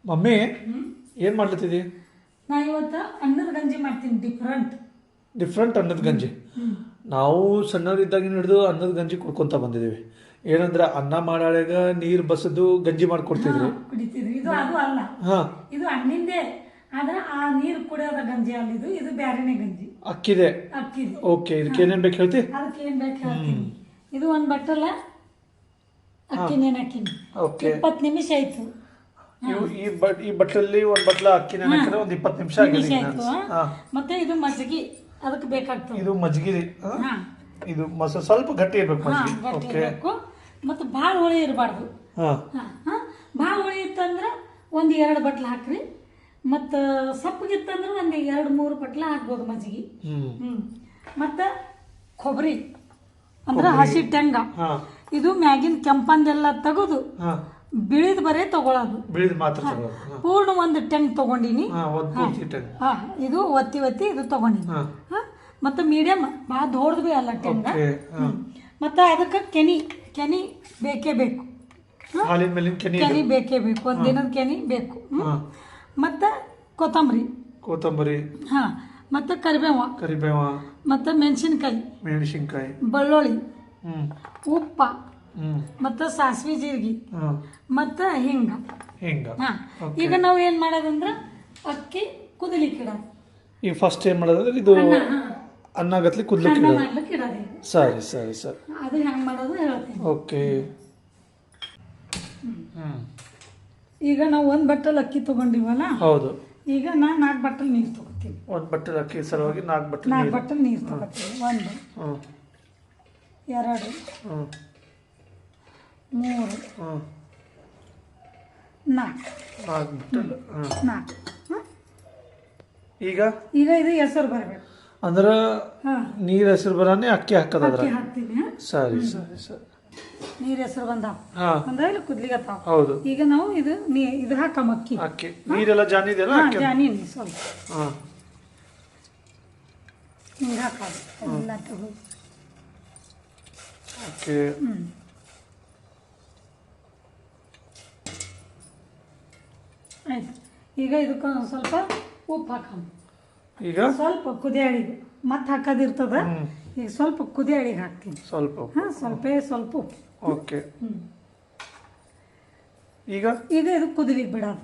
Mummy ಏನು ಮಾಡ್ಲತ್ತಿದ್ದಿ? ನಾ ಇವತ್ತು ಅನ್ನದ ಗಂಜಿ ಮಾಡ್ತೀನಿ. ಡಿಫ್ರೆಂಟ್ ಅನ್ನದ ಗಂಜಿ. ನಾವು ಸಣ್ಣವರಿದ್ದಾಗಿನ ಹಿಡಿದು ಅನ್ನದ ಗಂಜಿ ಕುಡ್ಕೊಂತ ಬಂದಿದ್ದೀವಿ. ಏನಂದ್ರೆ ಅನ್ನ ಮಾಡಾಳಾಗ ನೀರು ಬಸದು ಗಂಜಿ ಮಾಡ್ಕೊಡ್ತಿದ್ರಿ, ಕುಡಿತಿದ್ರಿ. ಇದು ಅದು ಅಲ್ಲ, ಇದು ಹಣ್ಣಿಂದೆ. ಆದ್ರೆ ಆ ನೀರು ಕುಡಿಯೋದ ಗಂಜಿ ಅಲ್ಲ, ಇದು ಬ್ಯಾರೆನೇ ಗಂಜಿ. ಅಕ್ಕಿದೆ. ಅಕ್ಕಿದೆ. ಓಕೆ, ಇದಕ್ಕೆ ಏನೇನು ಬೇಕು ಹೇಳ್ತಿ? ಅದಕ್ಕೆ ಏನು ಬೇಕು ಹೇಳ್ತೀನಿ. ಇದು ಒಂದು ಬಟ್ಟಲ ಅಕ್ಕಿ ನೆನಕಿನಿ. ಓಕೆ, 20 ನಿಮಿಷ ಆಯ್ತು. ಈ ಬಟ್ಟಲಲ್ಲಿ ಒಂದು ಬಟ್ಲ ಅಕ್ಕಿ ನೆನಕಿದ್ರೆ ಒಂದು 20 ನಿಮಿಷ ಆಯ್ತು. ಮತ್ತೆ ಇದು ಮಜ್ಜಿಗೆ ಅದಕ್ಕೆ ಬೇಕಾಗ್ತದೆ. ಇದು ಮಜ್ಜಿಗೆ. ಇದು ಸ್ವಲ್ಪ ಗಟ್ಟಿ ಇರ್ಬೇಕು ಮಜ್ಜಿಗೆ. ಗಟ್ಟಿ ಇರಬೇಕು. ಮತ್ತು ಭಾಳ ಹುಳಿ ಇರಬಾರ್ದು. ಭಾಳ ಹುಳಿ ಇತ್ತಂದ್ರೆ ಒಂದು 2 ಬಟ್ಲ ಹಾಕ್ರಿ. ಮತ್ತು ಸಪ್ಪಗಿತ್ತಂದ್ರೆ ಒಂದು 2-3 ಬಟ್ಲ ಹಾಕ್ಬೋದು ಮಜ್ಜಿಗೆ. ಮತ್ತು ಕೊಬ್ಬರಿ ಅಂದ್ರೆ ಹಸಿ ಟೆಂಗ. ಇದು ಮ್ಯಾಗಿನ ಕೆಂಪಂದೆಲ್ಲ ತೆಗೆದು ಬಿಳಿದ ಬರೇ ತಗೊಳ್ಳೋದು. ಪೂರ್ಣ ಒಂದು ಟೆಂಗ್ ತಗೊಂಡಿನಿ. ಇದು ಒತ್ತಿ ಇದು ತಗೊಂಡಿನಿ. ಮತ್ತು ಮೀಡಿಯಮ್ ಭಾಳ ದೊಡ್ಡದು ಭೀ ಅಲ್ಲ ಟೆಂಗ. ಮತ್ತು ಅದಕ್ಕೆ ಕೆನಿ ಬೇಕೇ ಬೇಕು. ಕೆನಿ ಬೇಕೇ ಬೇಕು, ಒಂದು ದಿನದ ಕೆನಿ ಬೇಕು. ಮತ್ತು ಕೊತ್ತಂಬರಿ. ಮತ್ತು ಕರಿಬೇವ. ಮತ್ತು ಮೆಣಸಿನ್ಕಾಯಿ, ಬೆಳ್ಳುಳ್ಳಿ, ಉಪ್ಪ, ಮತ್ತು ಸಾಸಿವೆ ಜೀರಿಗೆ, ಮತ್ತು ಹಿಂಗ. ಈಗ ನಾವು ಏನು ಮಾಡೋದಂದ್ರೆ ಅಕ್ಕಿ ಕುದಿಲಿಕ್ಕೆ ಇಡೋದು. ಈಗ ಫಸ್ಟ್ ಏನು ಮಾಡೋದಂದ್ರೆ ಇದು ಅನ್ನಗತ್ಲಿ ಕುದ್ಲಿಕ್ಕೆ ಇಡೋದು. ಸರಿ. ಅದು ಹೆಂಗೆ ಮಾಡೋದು ಹೇಳ್ತೀನಿ. ಓಕೆ. ಈಗ ನಾವು 1 ಬಟ್ಟಲ್ ಅಕ್ಕಿ ತಗೊಂಡಿವಲ್ಲ. ಹೌದು. ಈಗ ನಾನು 4 ಬಟ್ಟಲ್ ನೀರು ತಗೋತೀನಿ. 1 ಬಟ್ಟಲ್ ಅಕ್ಕಿ ಸಲುವಾಗಿ 4 ಬಟ್ಟಲ್ ನೀರು ತಗೋತೀನಿ. 1 2 3 4 ಈಗ ಇದು ಹೆಸರು ಬರಬೇಕು. ಅಂದ್ರೆ ನೀರು ಹೆಸರು ಬರಾನೆ ಅಕ್ಕಿ ಹಾಕೋದು. ಹಾಕ್ತೀನಿ. ಸರಿ. ನೀರು ಹೆಸರು ಬಂದಾವ ಇಲ್ಲಿ ಕುದ್ಲಿಗತ್ತಾವ. ಹೌದು. ಈಗ ನಾವು ಇದು ಹಾಕಮ್ಮ ಅಕ್ಕಿ. ನೀರೆಲ್ಲ ಜಾನಿದೆಯಲ್ಲ? ಜಾನಿ ಸ್ವಲ್ಪ ಹಿಂಗೆ ಹಾಕೋದು ಎಲ್ಲ ತಗೋ. ಓಕೆ. ಆಯ್ತು. ಈಗ ಇದಕ್ಕೆ ಸ್ವಲ್ಪ ಉಪ್ಪು ಹಾಕಮ್ಮ. ಈಗ ಸ್ವಲ್ಪ ಕುದಿಯಾಳಿಗೆ ಮತ್ತೆ ಹಾಕೋದಿರ್ತದ. ಈಗ ಸ್ವಲ್ಪ ಕುದಿಯಾಳಿಗೆ ಹಾಕ್ತೀನಿ. ಸ್ವಲ್ಪ ಉಪ್ಪು. ಓಕೆ. ಈಗ ಇದು ಕುದಿಲಿಕ್ಕೆ ಬಿಡೋದು.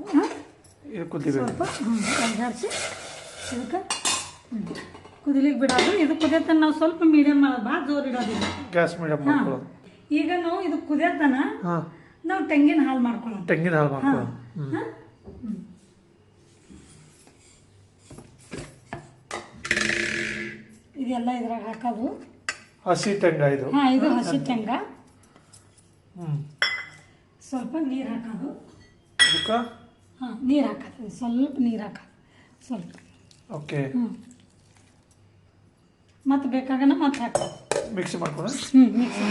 ಸ್ವಲ್ಪ ಹಾರಿಸಿ ಇದಕ್ಕೆ ಕುದಿಲಿಕ್ಕೆ ಬಿಡೋದು. ಇದು ಕುದಿಯತನ ನಾವು ಸ್ವಲ್ಪ ಮೀಡಿಯಮ್ ಮಾಡೋದು, ಭಾಳ ಜೋರು ಇಡೋದಿಲ್ಲ. ಗ್ಯಾಸ್ ಮೀಡಿಯಮ್ ಮಾಡ್ಕೊಳ್ಳೋದು. ಈಗ ನಾವು ಇದು ಕುದಿಯತನ ನಾವು ತೆಂಗಿನ ಹಾಲು ಮಾಡ್ಕೊಳ್ಳೋದು. ಇದೆಲ್ಲ ಇದ್ರಾಗ ಹಾಕೋದು. ಹಸಿ ಟೆಂಗ ಇದು. ಇದು ಹಸಿ ಟೆಂಗ. ಸ್ವಲ್ಪ ನೀರು ಹಾಕೋದು. ನೀರು ಹಾಕೋದು. ಸ್ವಲ್ಪ ನೀರು ಹಾಕೋದು. ಸ್ವಲ್ಪ. ಓಕೆ. ಮತ್ತೆ ಬೇಕಾಗನ ಮತ್ತೆ ಹಾಕೋದು. ಮಿಕ್ಸಿ ಮಾಡ್ಕೊಂಡು. ಮಿಕ್ಸಿ.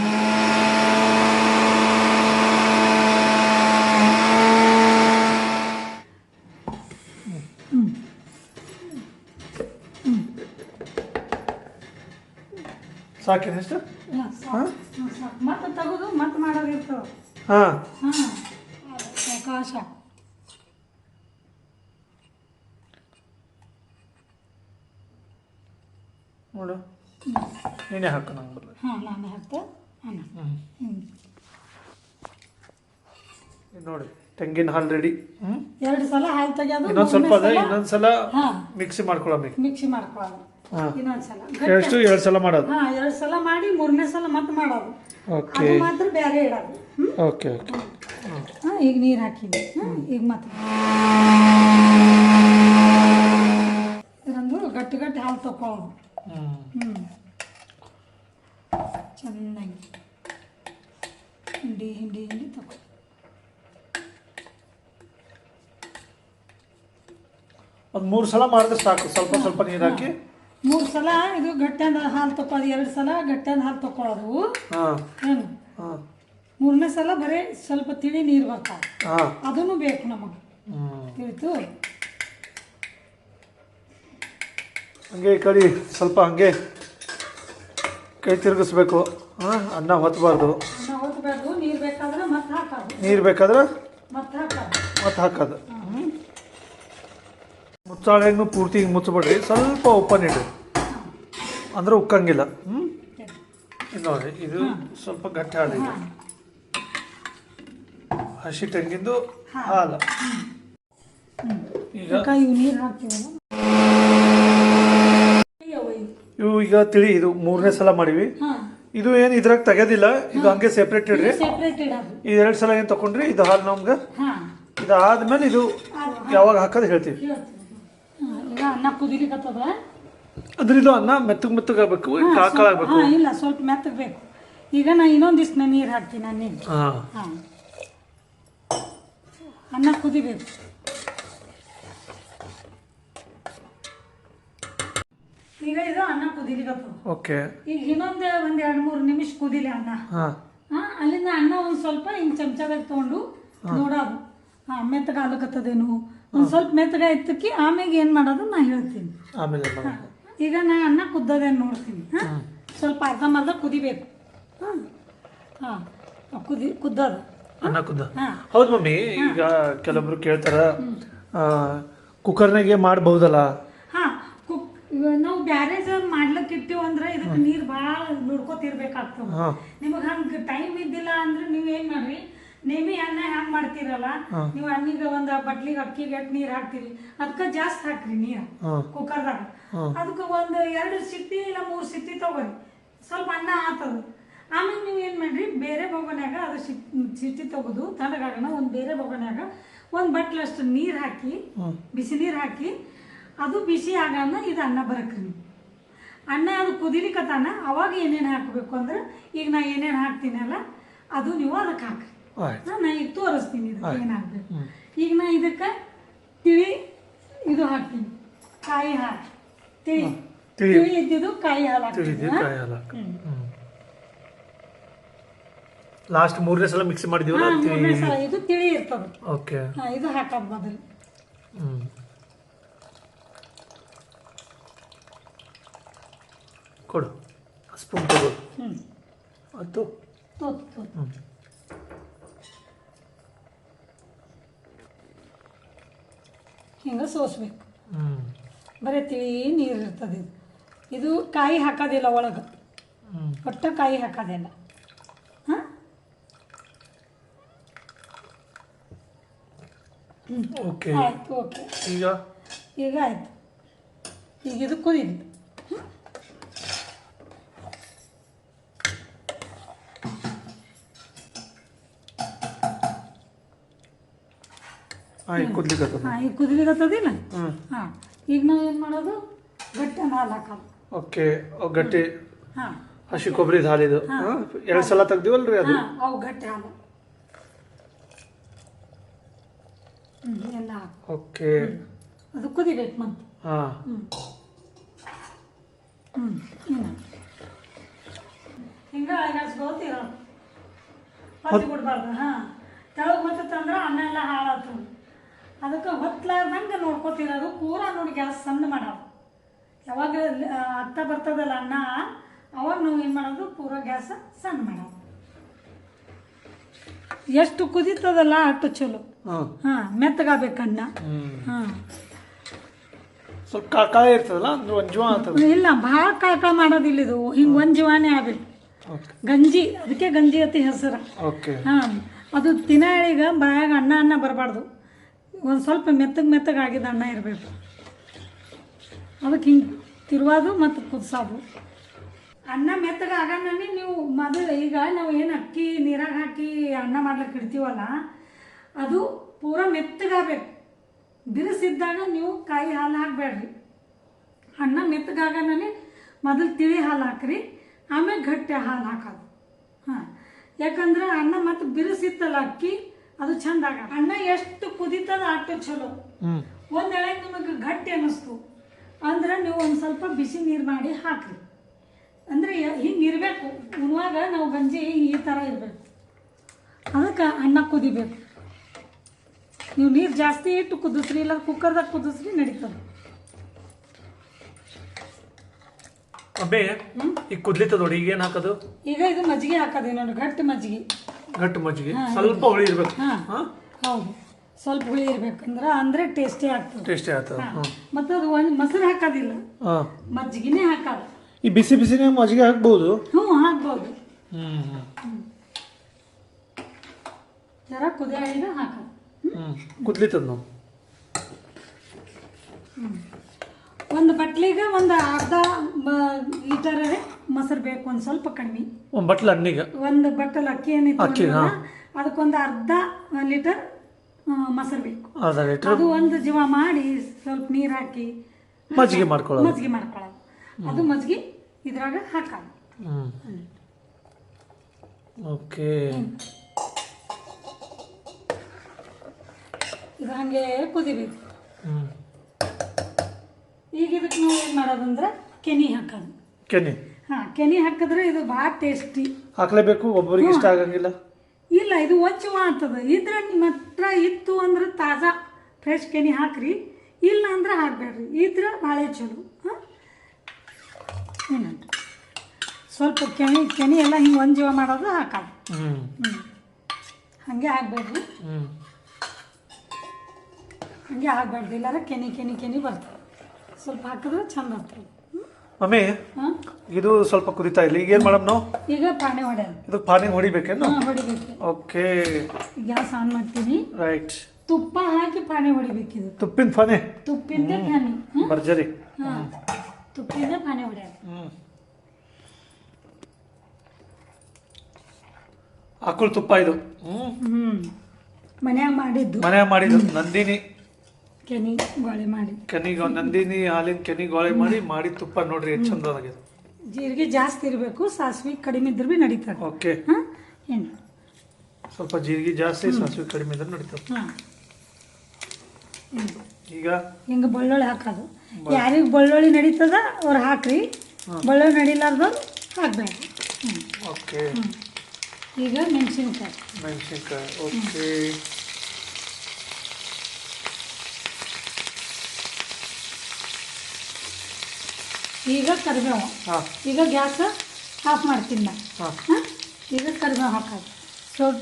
ಸಾಕಿನ ಎಷ್ಟು? ಮತ್ತೆ ತೆಗೆದು ಮತ್ತೆ ಮಾಡೋದಿರ್ತವೆ. ಅವಕಾಶ. ನೋಡು, ನೀನೇ ಹಾಕು. ನಂಗೆ ನಾನೇ ಹಾಕ್ತೆ. ನೋಡಿ, ತೆಂಗಿನ ಹಾಲು ರೆಡಿ. 2 ಸಲ ಹಾಲು ತೆಗೆಯೋದು. ಇನ್ನೊಂದ್ಸಲ ಮಿಕ್ಸಿ ಮಾಡ್ಕೊಳ್ಳೋ. ಮಿಕ್ಸಿ ಮಾಡ್ಕೊಳ್ಳೋದು. ಇನ್ನೊಂದ್ಸಲ 2 ಸಲ ಮಾಡೋದು. 2 ಸಲ ಮಾಡಿ 3ನೇ ಸಲ ಮತ್ತೆ ಮಾಡೋದು. ಅದು ಮಾತ್ರ ಬೇರೆ ಇಡೋದು. ಓಕೆ. ಈಗ ನೀರು ಹಾಕಿದ್ವಿ. ಈಗ ಮತ್ತೆ ಇದೊಂದು ಗಟ್ಟಿ ಹಾಲು ತಗೊಳ್ಳೋದು. ಚೆನ್ನಾಗಿ ಹಿಂಡಿ ತಗೋ. ಒಂದು 3 ಸಲ ಮಾಡಿದ್ರೆ ಸಾಕು. ಸ್ವಲ್ಪ ನೀರು ಹಾಕಿ 3 ಸಲ ಇದು ಗಟ್ಟಿಯಾದ ಹಾಲು ತಗೊಳ್ಳೋದು. 2 ಸಲ ಗಟ್ಟಿಯಾದ ಹಾಲು ತಗೊಳ್ಳೋದು. ಏನು 3ನೇ ಸಲ ಬರೀ ಸ್ವಲ್ಪ ತಿಳಿ ನೀರು ಬರ್ತಾವೆ. ಅದನ್ನು ಬೇಕು ನಮಗೆ. ತಿಳಿತು? ಹಂಗೆ ಈ ಕಡೆ ಸ್ವಲ್ಪ ಹಂಗೆ ಕೈ ತಿರುಗಿಸ್ಬೇಕು. ಅನ್ನ ಹೊತ್ತಬಾರ್ದು. ನೀರು ಬೇಕಾದ್ರೆ ಮತ್ತೆ ಹಾಕೋದು. ನೀರು ಬೇಕಾದ್ರೆ ಮತ್ತೆ ಹಾಕೋದು. ಮತ್ತೆ ಹಾಕೋದು. ಮುಚ್ಚಾಳೆಗೂ ಪೂರ್ತಿ ಹಿಂಗೆ ಮುಚ್ಚಬೇಡ್ರಿ, ಸ್ವಲ್ಪ ಓಪನ್ ಇಡ್ರಿ, ಅಂದ್ರೆ ಉಕ್ಕಂಗಿಲ್ಲ. ಇದು ನೋಡಿರಿ, ಇದು ಸ್ವಲ್ಪ ಗಟ್ಟಿ ಹಾಲಿದೆ, ಹಸಿ ತೆಂಗಿಂದು ಹಾಲು. ಈಗ ಇವು ನೀರು ಹಾಕ್ತೀವಲ್ಲ ಇವು ಈಗ ತಿಳಿ, ಇದು 3ನೇ ಸಲ ಮಾಡಿವಿ. ಇದು ಏನು ಇದ್ರಾಗ ತೆಗೆದಿಲ್ಲ, ಇದು ಹಂಗೆ ಸೆಪ್ರೇಟ್ ಇಡ್ರಿ. ಸೆಪ್ರೇಟ್ ಇಡೋದು. ಈ 2 ಸಲ ಏನು ತಗೊಂಡ್ರಿ, ಇದು ಹಾಲು ನಮ್ಗೆ ಇದಾದ್ಮೇಲೆ ಇದು ಯಾವಾಗ ಹಾಕೋದು ಹೇಳ್ತೀವಿ. ಈಗ ಅನ್ನ ಕುದಿಲಿಕ್ಕತ್ತದ, ಅಂದ್ರೆ ಇದು ಅನ್ನ ಮೆತ್ತಗಾಗಬೇಕು, ಕಾಳಾಗಬೇಕು. ಇಲ್ಲ ಸ್ವಲ್ಪ ಮೆತ್ತಗೆ ಬೇಕು. ಈಗ ನಾ ಇನ್ನೊಂದಿಷ್ಟು ನೀರು ಹಾಕ್ತೀನಿ. ಅನ್ನಕ್ಕೆ ಅನ್ನ ಕುದಿಬೇಕು. ಈಗ ಇದು ಅನ್ನ ಕುದಿಲಿಕ್ಕತ್ತದ. ಓಕೆ. ಈಗ ಇನ್ನೊಂದು 1-2-3 ನಿಮಿಷ ಕುದಿಲಿ ಅನ್ನ. ಅಲ್ಲಿಂದ ಅನ್ನ ಒಂದು ಸ್ವಲ್ಪ ಹಿಂಗೆ ಚಮಚದಾಗ ತೊಗೊಂಡು ನೋಡೋದು, ಮೆತ್ತಗಾಗ್ಲಕತ್ತದೇನು, ಒಂದು ಸ್ವಲ್ಪ ಮೆತ್ತಗ ಎತ್ತಕ್ಕಿ ಆಮೇಲೆ ಏನು ಮಾಡೋದು ನಾ ಹೇಳ್ತೀನಿ. ಆಮೇಲೆ ಈಗ ನಾ ಅನ್ನ ಕುದ್ದದೇನು ನೋಡ್ತೀನಿ. ಸ್ವಲ್ಪ ಅರ್ಧಂಬರ್ಧ ಕುದಿಬೇಕು. ಕುದ್ದದ ಅನ್ನ ಕುದ್ದ. ಹೌದು ಮಮ್ಮಿ, ಈಗ ಕೆಲವೊಬ್ರು ಕೇಳ್ತಾರ ಕುಕ್ಕರ್ನಾಗೆ ಮಾಡಬಹುದಲ್ಲ? ನಾವು ಬ್ಯಾರೇಜ್ ಮಾಡ್ಲಕ್ ಇರ್ತೀವಿ ಅಂದ್ರೆ ಇದಕ್ಕೆ ನೀರು ಭಾಳ ನೋಡ್ಕೋತಿರ್ಬೇಕಾಗ್ತದೆ. ನಿಮಗೆ ಹಂಗೆ ಟೈಮ್ ಇದ್ದಿಲ್ಲ ಅಂದ್ರೆ ನೀವು ಏನು ಮಾಡ್ರಿ, ನೇಮಿ ಅನ್ನ ಹ್ಯಾಂಗೆ ಮಾಡ್ತೀರಲ್ಲ ನೀವು, ಅನ್ನಿಗೆ ಒಂದು ಬಟ್ಲಿಗೆ ಅಕ್ಕಿಗೆ ಎಷ್ಟು ನೀರು ಹಾಕ್ತೀರಿ, ಅದಕ್ಕೆ ಜಾಸ್ತಿ ಹಾಕ್ರಿ ನೀರು ಕುಕ್ಕರ್ದಾಗ. ಅದಕ್ಕೆ ಒಂದು 2 ಸಿಟ್ಟಿ ಇಲ್ಲ 3 ಸಿಟ್ಟಿ ತಗೋರಿ, ಸ್ವಲ್ಪ ಅನ್ನ ಆತದ. ಆಮೇಲೆ ನೀವು ಏನು ಮಾಡ್ರಿ, ಬೇರೆ ಬೊಗನ್ಯಾಗ ಅದು ಸಿಟ್ಟಿ ತೆಗೆದು ತಣ್ಣಗಾಗೋಣ ಒಂದು ಬೇರೆ ಬೊಗನ್ಯಾಗ ಒಂದು ಬಟ್ಲಷ್ಟು ನೀರು ಹಾಕಿ, ಬಿಸಿ ನೀರು ಹಾಕಿ, ಅದು ಬಿಸಿ ಆಗೋಣ ಇದು ಅನ್ನ ಬರಕ್ರಿ. ಅನ್ನ ಅದು ಕುದಿಲಿಕ್ಕತ್ತಾನ, ಅವಾಗ ಏನೇನು ಹಾಕಬೇಕು ಅಂದ್ರೆ ಈಗ ನಾ ಏನೇನು ಹಾಕ್ತೀನಲ್ಲ ಅದು ನೀವು ಅದಕ್ಕೆ ಹಾಕ್ರಿ. ನಾ ಈಗ ತೋರಿಸ್ತೀನಿ ಇದಕ್ಕೆ ಏನಾಗಬೇಕು. ಈಗ ನಾ ಇದಕ್ಕೆ ತಿಳಿ ಇದು ಹಾಕ್ತೀನಿ, ಕಾಯಿ ಹಾಲು, ತಿಳಿ ಇದ್ದಿದ್ದು ಕಾಯಿ ಹಾಲು ಹಾಕ್ತೀನಿ. ಲಾಸ್ಟ್ 3ನೇ ಸಲ ಮಿಕ್ಸ್ ಮಾಡಿದೀವಲ್ಲ, 3ನೇ ಸಲ ಇದು ತಿಳಿ ಇರ್ತದೆ. ಓಕೆ. ಇದು ಹಾಕೋದು ಮೊದಲು. ಕೊಡು ಸ್ಪೂನ್ ತಗೋ. ಅದು ಹಿಂಗೆ ಸೋಸ್ಬೇಕು. ಬರೀ ತಿಳಿ ನೀರು ಇರ್ತದೆ. ಇದು ಕಾಯಿ ಹಾಕೋದಿಲ್ಲ ಒಳಗೆ, ಒಟ್ಟ ಕಾಯಿ ಹಾಕೋದಿಲ್ಲ. ಓಕೆ. ಆಯ್ತು. ಓಕೆ. ಈಗ ಆಯ್ತು. ಈಗ ಇದು ಕುದಿಲಿ. ಈಗ ಕುದಿಲಿಕ್ಕತ್ತದಿಲ್ಲ. ಈಗ ನಾವು ಏನು ಮಾಡೋದು, ಗಟ್ಟಿ ಹಾಲು ಹಾಕೋದು. ಓಕೆ. ಗಟ್ಟಿ ಹಸಿ ಕೊಬ್ಬರಿ ಹಾಲಿದು 2 ಸಲ ತೆಗ್ದಿವಲ್ರಿ ಅದು. ಅವು ಗಟ್ಟಿ ಹಾಲು ಎಲ್ಲ. ಓಕೆ. ಅದು ಕುದಿಬೇಕು ಮತ್ತೆ. ಹಿಂಗೆ ಅಳಗಾಡ್ಸ್ಕೋತೀರ, ಹೊತ್ತಿ ಬಿಡ್ಬಾರ್ದು. ತೆಳಗೆ ಹೊತ್ತಂದ್ರೆ ಅನ್ನ ಎಲ್ಲ ಹಾಳಾತು. ಅದಕ್ಕೆ ಹೊತ್ತಲಾರ್ದಂಗೆ ನೋಡ್ಕೋತಿರೋದು. ಪೂರ ನೋಡಿ ಗ್ಯಾಸ್ ಸಣ್ಣ ಮಾಡೋದು. ಯಾವಾಗ ಆಗ್ತಾ ಬರ್ತದಲ್ಲ ಅನ್ನ, ಅವಾಗ ನಾವು ಏನು ಮಾಡೋದು, ಪೂರ ಗ್ಯಾಸ್ ಸಣ್ಣ ಮಾಡೋದು. ಎಷ್ಟು ಕುದೀತದಲ್ಲ ಅಷ್ಟು ಚಲೋ. ಮೆತ್ತಗಾಗಬೇಕು ಅನ್ನ. ಸ್ವಲ್ಪ ಕಾಯಿ ಇರ್ತದಲ್ಲ, ಅಂದ್ರೆ ಒಂದು ಜೀವ ಆಗ್ತದೆ. ಇಲ್ಲ, ಭಾಳ ಕಾಯಿ ಮಾಡೋದಿಲ್ಲ ಇದು. ಹಿಂಗೆ ಒಂದು ಜೀವಾನೇ ಆಗಬೇಕು. ಗಂಜಿ, ಅದಕ್ಕೆ ಗಂಜಿ ಅತಿ ಹೆಸರು. ಅದು ತಿನ್ನಾಳಿಗೆ ಬಾಯಾಗ ಅನ್ನ ಬರಬಾರ್ದು. ಒಂದು ಸ್ವಲ್ಪ ಮೆತ್ತಗಾಗಿದ್ದ ಅನ್ನ ಇರಬೇಕು. ಅದಕ್ಕೆ ಹಿಂಗೆ ತಿರುವಾದು ಮತ್ತು ಕುದಿಸೋದು. ಅನ್ನ ಮೆತ್ತಗಾಗನೇ ನೀವು ಮೊದಲು, ಈಗ ನಾವು ಏನು ಅಕ್ಕಿ ನೀರಾಗ ಹಾಕಿ ಅನ್ನ ಮಾಡ್ಲಿಕ್ಕೆ ಇಡ್ತೀವಲ್ಲ, ಅದು ಪೂರ ಮೆತ್ತಗಾಗಬೇಕು. ಬಿರುಸಿದ್ದಾಗ ನೀವು ಕಾಯಿ ಹಾಲು ಹಾಕಬೇಡ್ರಿ. ಅನ್ನ ಮೆತ್ತಗಾಗನೇ ಮೊದಲು ತಿಳಿ ಹಾಲು ಹಾಕ್ರಿ, ಆಮೇಲೆ ಗಟ್ಟಿ ಹಾಲು ಹಾಕೋದು. ಯಾಕಂದ್ರೆ ಅನ್ನ ಮತ್ತು ಬಿರುಸಿತ್ತಲ್ಲ ಅಕ್ಕಿ, ಅದು ಚಂದ ಆಗ. ಅನ್ನ ಎಷ್ಟು ಕುದೀತದ ಅಷ್ಟು ಚಲೋ. ಒಂದು ವೇಳೆ ನಿಮಗೆ ಗಟ್ಟಿ ಅನ್ನಿಸ್ತು ಅಂದ್ರೆ ನೀವು ಒಂದು ಸ್ವಲ್ಪ ಬಿಸಿ ನೀರು ಮಾಡಿ ಹಾಕ್ರಿ. ಅಂದರೆ ಹಿಂಗೆ ಇರಬೇಕು. ಉಣುವಾಗ ನಾವು ಗಂಜಿ ಈ ಥರ ಇರಬೇಕು. ಅದಕ್ಕೆ ಅನ್ನ ಕುದಿಬೇಕು. ನೀವು ನೀರು ಜಾಸ್ತಿ ಇಟ್ಟು ಕುದಿಸ್ರಿ, ಇಲ್ಲ ಕುಕ್ಕರ್ದಾಗ ಕುದಿಸ್ರಿ ನಡೀತದೆ. ಅಬ್ಬೇ ಈಗ ಕುದ್ಲಿತ್ತದ ನೋಡಿ. ಈಗ ಏನು ಹಾಕೋದು? ಈಗ ಇದು ಮಜ್ಜಿಗೆ ಹಾಕೋದು ನೋಡಿ, ಗಟ್ಟಿ ಮಜ್ಜಿಗೆ. ಸ್ವಲ್ಪ ಹುಳಿ ಇರ್ಬೇಕು. ಹೌದು, ಸ್ವಲ್ಪ ಹುಳಿ ಇರ್ಬೇಕಂದ್ರೆ ಅಂದ್ರೆ ಟೇಸ್ಟಿ ಆಗ್ತದೆ. ಟೇಸ್ಟಿ ಆಗ್ತದೆ. ಮತ್ತು ಅದು ಒಂದು ಮೊಸರು ಹಾಕೋದಿಲ್ಲ, ಹಾಂ, ಮಜ್ಜಿಗೆನೇ ಹಾಕೋದು. ಈ ಬಿಸಿ ಬಿಸಿನೇ ಮಜ್ಜಿಗೆ ಹಾಕ್ಬೋದು. ಹ್ಞೂ ಹಾಕ್ಬೋದು. ಹ್ಞೂ ಜರ ಕುದಿಯಾಗ ಹಾಕೋದು. ಕುದ್ಲಿತ್ತದ ನಾವು. ಒಂದು ಬಟ್ಲಿಗೆ ಒಂದು ಅರ್ಧ ಲೀಟರ್ ಮೊಸರು ಬೇಕು, ಒಂದು ಸ್ವಲ್ಪ ಕಡಿಮೆ. ಒಂದು ಬಟ್ಲು ಅನ್ನಿಗೆ ಒಂದು ಬಟ್ಟಲ್ ಅಕ್ಕಿ ಏನಿತ್ತು ಅದಕ್ಕೊಂದು ಅರ್ಧ ಲೀಟರ್ ಮೊಸರು ಬೇಕು. ಅರ್ಧ ಲೀಟರ್ ಅದು ಒಂದು ಜೀವ ಮಾಡಿ ಸ್ವಲ್ಪ ನೀರು ಹಾಕಿ ಮಜ್ಜಿಗೆ ಮಾಡ್ಕೊಳ್ಳೋದು. ಅದು ಮಜ್ಜಿಗೆ ಇದ್ರಾಗ ಹಾಕೋದು. ಓಕೆ. ಇದು ಹಾಗೆ ಕುದಿಬೇಕು. ಈಗ ಇದಕ್ಕೆ ನಾವು ಏನು ಮಾಡೋದಂದ್ರೆ ಕೆನಿ ಹಾಕೋದು. ಕೆನಿ ಹಾಕಿದ್ರೆ ಇದು ಭಾಳ ಟೇಸ್ಟಿ. ಹಾಕ್ಲೇಬೇಕು, ಒಬ್ಬರಿಗೆ ಇಷ್ಟ ಆಗಂಗಿಲ್ಲ. ಇಲ್ಲ, ಇದು ಒಚ್ಚುವ ಆಗ್ತದೆ. ಇದ್ರೆ ನಿಮ್ಮ ಹತ್ರ ಇತ್ತು ಅಂದ್ರೆ ತಾಜಾ ಫ್ರೆಶ್ ಕೆನಿ ಹಾಕ್ರಿ, ಇಲ್ಲ ಅಂದ್ರೆ ಹಾಕಬೇಡ್ರಿ. ಇದ್ರೆ ಭಾಳ ಚಲೋ. ಏನಂತ ಸ್ವಲ್ಪ ಕೆನಿ ಎಲ್ಲ ಹಿಂಗೆ ಒಂದು ಜೀವ ಮಾಡೋದು ಹಾಕೋದು. ಹಾಗೆ ಹಾಕಬೇಡ್ರಿ, ಹಾಗೆ ಹಾಕಬೇಡ್ರಿ, ಇಲ್ಲಾರ ಕೆನಿ ಬರ್ತದೆ. ಸ್ವಲ್ಪ ಹಾಕಿದ್ರೆ ಚಂದ ಆಗ್ತದೆ. ಮಮ್ಮಿ, ಇದು ಸ್ವಲ್ಪ ಕುರಿತಾ ಇಲ್ಲ. ಈಗ ಏನು ಮಾಡಮ್ ನಾವು? ಈಗ ಪಾನಿ ಹೊಡೆಯೋದು. ಇದು ಪಾನಿ ಹೊಡಿಬೇಕೇನು? ಹೊಡಿಬೇಕು. ಓಕೆ. ಗ್ಯಾಸ್ ಆನ್ ಮಾಡ್ತೀನಿ. ರೈಟ್. ತುಪ್ಪ ಹಾಕಿ ಪಾನಿ ಹೊಡಿಬೇಕಿದು. ತುಪ್ಪಿನ ಪಾನಿ? ತುಪ್ಪಿಂದ ಪಾನಿ. ಭರ್ಜರಿ. ತುಪ್ಪಿಂದ ಪಾನಿ ಹೊಡೆಯೋದು. ಆಕಳು ತುಪ್ಪ ಇದು. ಮನ್ಯಾಗ ಮಾಡಿದ್ದು ನಂದಿನಿ ಕೆನಿ ಗೋಳೆ ಮಾಡಿ. ನಂದಿನಿ ಹಾಲಿನ ಕೆನಿ ಗೋಳೆ ಮಾಡಿ ತುಪ್ಪ ನೋಡ್ರಿ ಎಷ್ಟು ಚಂದ ಆಗಿದೆ. ಜೀರಿಗೆ ಜಾಸ್ತಿ ಇರಬೇಕು, ಸಾಸಿವೆ ಕಡಿಮೆ ಇದ್ರೆ ಭೀ ನಡೀತದೆ. ಓಕೆ. ಏನು ಸ್ವಲ್ಪ ಜೀರಿಗೆ ಜಾಸ್ತಿ, ಸಾಸಿವೆ ಕಡಿಮೆ ಇದ್ರೆ ನಡೀತದೆ. ಈಗ ಹಿಂಗೆ ಬೆಳ್ಳುಳ್ಳಿ ಹಾಕೋದು. ಯಾರಿಗೆ ಬೆಳ್ಳುಳ್ಳಿ ನಡೀತದ ಅವ್ರು ಹಾಕ್ರಿ, ಬೆಳ್ಳುಳ್ಳಿ ನಡಿಲಾರ್ದವ್ರು ಹಾಕ್ಬೇಡ್ರಿ. ಓಕೆ. ಈಗ ಮೆಣಸಿನ್ಕಾಯಿ. ಓಕೆ. ಈಗ ಕರಿಬೇವು. ಈಗ ಗ್ಯಾಸ್ ಆಫ್ ಮಾಡ್ತೀನಿ ನಾನು. ಈಗ ಕರಿಬೇವು ಹಾಕೋದು.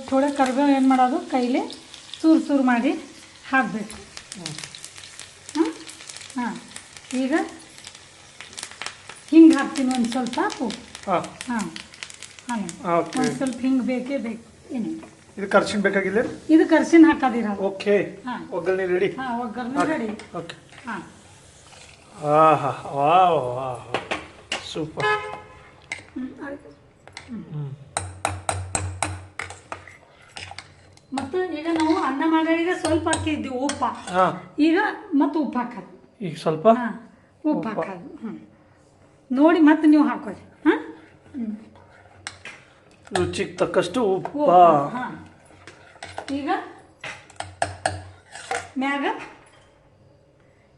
ಥೋಡೆ ಕರಿಬೇವು ಏನು ಮಾಡೋದು, ಕೈಲಿ ಚೂರು ಮಾಡಿ ಹಾಕಬೇಕು. ಈಗ ಹಿಂಗೆ ಹಾಕ್ತೀನಿ ಒಂದು ಸ್ವಲ್ಪ. ಒಂದು ಸ್ವಲ್ಪ ಹಿಂಗೆ ಬೇಕೇ ಬೇಕು. ಏನಿಲ್ಲ, ಇದು ಕರ್ಸಿನ ಬೇಕಾಗಿಲ್ಲ. ಇದು ಕರ್ಸಿನ ಹಾಕೋದಿರೋದು. ಓಕೆ. ಒಗ್ಗರಣೆ ರೆಡಿ. ಒಗ್ಗರಣೆ ರೆಡಿ. ಓಕೆ. Wow, super. ಮತ್ತು ಈಗ ನಾವು ಅನ್ನ ಮಾಡಿದಾಗ ಸ್ವಲ್ಪ ಹಾಕಿದ್ವಿ ಉಪ್ಪ. ಈಗ ಮತ್ತೆ ಉಪ್ಪು ಹಾಕೋದು. ಈಗ ಸ್ವಲ್ಪ ಉಪ್ಪು ಹಾಕೋದು. ನೋಡಿ ಮತ್ತೆ ನೀವು ಹಾಕೋರಿ. ರುಚಿಗೆ ತಕ್ಕಷ್ಟು ಉಪ್ಪ. ಈಗ ಮ್ಯಾಗ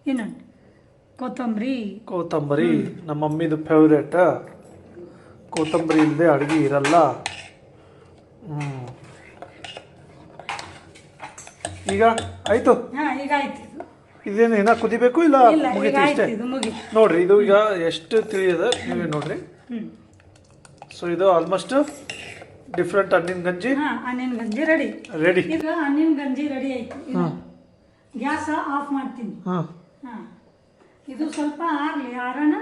ಇನ್ನೊಂದು ಕೊತ್ತಂಬರಿ. ನಮ್ಮ ಮಮ್ಮಿದು ಫೇವ್ರೇಟ್. ಕೊತ್ತಂಬರಿ ಇಲ್ಲದೆ ಅಡುಗೆ ಇರಲ್ಲ. ಈಗ ಆಯ್ತು. ಈಗ ಆಯ್ತು. ಇದೇನು ಏನ ಕುದಿಬೇಕು ಇಲ್ಲ ಮುಗಿತು ಇಷ್ಟೇ? ನೋಡ್ರಿ, ಇದು ಈಗ ಎಷ್ಟು ತಿಳಿಯದ ನೀವೇ ನೋಡ್ರಿ. ಸೊ ಇದು ಆಲ್ಮೋಸ್ಟ್ ಡಿಫ್ರೆಂಟ್ ಅನ್ನಿನ ಗಂಜಿ. ಅನ್ನಿನ ಗಂಜಿ ರೆಡಿ. ಈಗ ಅನ್ನಿನ ಗಂಜಿ ರೆಡಿ ಆಯ್ತು. ಗ್ಯಾಸ್ ಆಫ್ ಮಾಡ್ತೀನಿ. ಇದು ಸ್ವಲ್ಪ ಆರೋಣ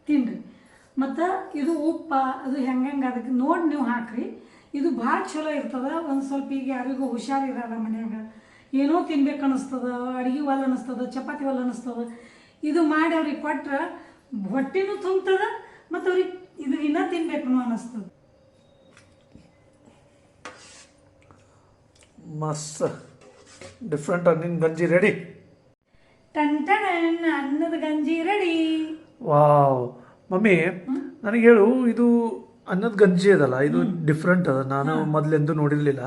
ತಿನ್ರಿ. ಮತ್ತು ಇದು ಉಪ್ಪ ಅದು ಹೆಂಗೆ ಅದಕ್ಕೆ ನೋಡಿ ನೀವು ಹಾಕ್ರಿ. ಇದು ಭಾಳ ಚಲೋ ಇರ್ತದೆ. ಒಂದು ಸ್ವಲ್ಪ ಈಗ ಯಾರಿಗೂ ಹುಷಾರಿರಲ್ಲ ಮನ್ಯಾಗ, ಏನೋ ತಿನ್ಬೇಕು ಅನ್ನಿಸ್ತದ, ಅಡುಗೆ ಒಲ್ಲ ಅನ್ನಿಸ್ತದ, ಚಪಾತಿ ಒಲ್ಲ ಅನ್ನಿಸ್ತದ. ಇದು ಮಾಡಿ ಅವ್ರಿಗೆ ಕೊಟ್ರೆ ಹೊಟ್ಟೆನೂ ತುಂಬ್ತದ, ಮತ್ತು ಅವ್ರಿಗೆ ಇದು ಇನ್ನೂ ತಿನ್ಬೇಕು ಅನ್ನಿಸ್ತದೆ. ಮಸ್ತ್ ಡಿಫ್ರೆಂಟ್ ಅನ್ನಿನ ಗಂಜಿ ರೆಡಿ. ಅನ್ನದ ಗಂಜಿ ರೆಡಿ. ವಾವ್. ಮಮ್ಮಿ, ನನಗೆ ಹೇಳು, ಇದು ಅನ್ನದ ಗಂಜಿ ಅದಲ್ಲ, ಇದು ಡಿಫ್ರೆಂಟ್ ಅದ. ನಾನು ಮೊದ್ಲೆಂದು ನೋಡಿರ್ಲಿಲ್ಲ.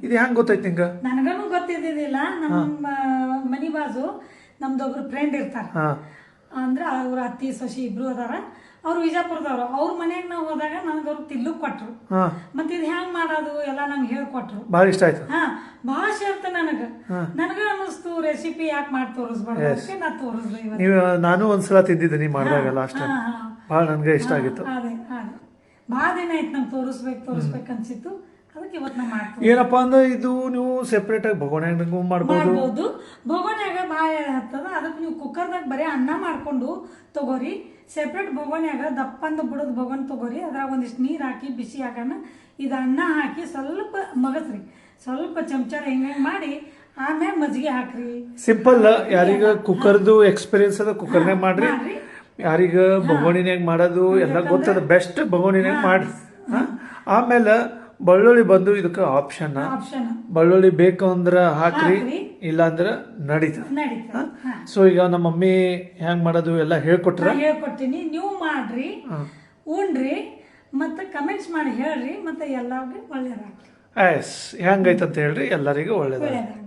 ಇದು ಹೆಂಗ್ ಗೊತ್ತಾಯ್ತು ನಿಂಗ? ನನಗನು ಗೊತ್ತಿದ್ದಿಲ್ಲ. ನಮ್ಮ ಮನಿ ಬಾಜು ನಮ್ದೊಬ್ರು ಫ್ರೆಂಡ್ ಇರ್ತಾರ. ಅಂದ್ರೆ ಅವ್ರ ಅತ್ತಿ ಸೊಸಿ ಇಬ್ರು ಅದಾರ. ಅವ್ರು ವಿಜಾಪುರದವ್ರು. ಅವ್ರ ಮನೆಗೆ ನಾವು ಹೋದಾಗ ನನಗೆ ಅವ್ರು ತಿನ್ಲಕ್ ಕೊಟ್ರು. ಮತ್ತೆ ಇದು ಹೆಂಗ್ ಮಾಡೋದು ಎಲ್ಲ ನಂಗೆ ಹೇಳ್ಕೊಟ್ರು. ಭಾಳ ಇಷ್ಟ ಆಯ್ತು. ಭಾಳ ಇಷ್ಟ ನನಗೆ ಅನ್ನಿಸ್ತು ರೆಸಿಪಿ ಯಾಕೆ ಮಾಡಿ ತೋರಿಸ್ಬಾರ್ದು ಅಂತ ನಾ ತೋರಿಸ್ದೆ ಇವತ್ತು. ನೀವು ನಾನು ಒಂದ್ಸಲ ತಿಂದಿದ್ದೀನಿ ಮಾಡಿದಾಗ ಲಾಸ್ಟ್ ಟೈಮ್. ಭಾಳ ನನಗೆ ಇಷ್ಟ ಆಗಿತ್ತು. ಅದೇ ಭಾಳ ದಿನ ಆಯ್ತು ನಂಗೆ ತೋರಿಸ್ಬೇಕು ಅನ್ಸಿತ್ತು. ಅದಕ್ಕೆ ಇವತ್ತು ನಾವು ಮಾಡ್ತೀವಿ. ಏನಪ್ಪಾ ಅಂದ್ರೆ ಇದು ನೀವು ಸೆಪ್ರೇಟ್ ಆಗಿ ಭಗೋನ್ಯಾಗ ಮಾಡ್ಬೋದು. ಭಗೋನ್ಯಾಗ ಭಾಳ ಹತ್ತದ, ಅದಕ್ಕೆ ನೀವು ಕುಕ್ಕರ್ದಾಗ ಬರೀ ಅನ್ನ ಮಾಡ್ಕೊಂಡು ತಗೋರಿ. ಸೆಪ್ರೇಟ್ ಭಗೋನ್ಯಾಗ ದಪ್ಪಂದು ಬಿಡೋದು ಭಗೋನ್ ತಗೋರಿ. ಅದ್ರಾಗ ಒಂದಿಷ್ಟು ನೀರು ಹಾಕಿ ಬಿಸಿ ಹಾಕೋಣ, ಇದು ಅನ್ನ ಹಾಕಿ ಸ್ವಲ್ಪ ಮಗಸ್ರಿ, ಸ್ವಲ್ಪ ಚಮಚಾರ ಹಿಂಗೆ ಮಾಡಿ ಆಮೇಲೆ ಮಜ್ಜಿಗೆ ಹಾಕ್ರಿ. ಸಿಂಪಲ್. ಯಾರಿಗ ಕುಕ್ಕರ್ದು ಎಕ್ಸ್ಪೀರಿಯನ್ಸ್ ಅದ ಕುಕ್ಕರ್ನಾಗ ಮಾಡ್ರಿ, ಯಾರಿಗ ಭಗೋಣಿನಾಗ ಮಾಡೋದು ಎಲ್ಲ ಗೊತ್ತದ, ಬೆಸ್ಟ್ ಭಗೋಣಿನಾಗ ಮಾಡಿ. ಆಮೇಲೆ ಬೆಳ್ಳುಳ್ಳಿ ಬಂದು ಇದಕ್ಕೆ ಆಪ್ಷನ್. ಬೆಳ್ಳುಳ್ಳಿ ಬೇಕು ಅಂದ್ರೆ ಹಾಕ್ರಿ, ಇಲ್ಲ ಅಂದ್ರೆ ನಡೀತದೆ. ಸೊ ಈಗ ನಮ್ಮ ಮಮ್ಮಿ ಹೆಂಗ್ ಮಾಡೋದು ಎಲ್ಲ ಹೇಳ್ಕೊಡ್ತೀನಿ, ನೀವು ಮಾಡ್ರಿ, ಉಣ್ರಿ, ಮತ್ತೆ ಕಮೆಂಟ್ಸ್ ಮಾಡಿ ಹೇಳ್ರಿ, ಮತ್ತೆ ಎಲ್ಲರಿಗೂ ಒಳ್ಳೇದಾಗ್ಲಿ. ಹೆಂಗೈತಂತ ಹೇಳ್ರಿ, ಎಲ್ಲರಿಗೂ ಒಳ್ಳೇದಾಗ್ಲಿ.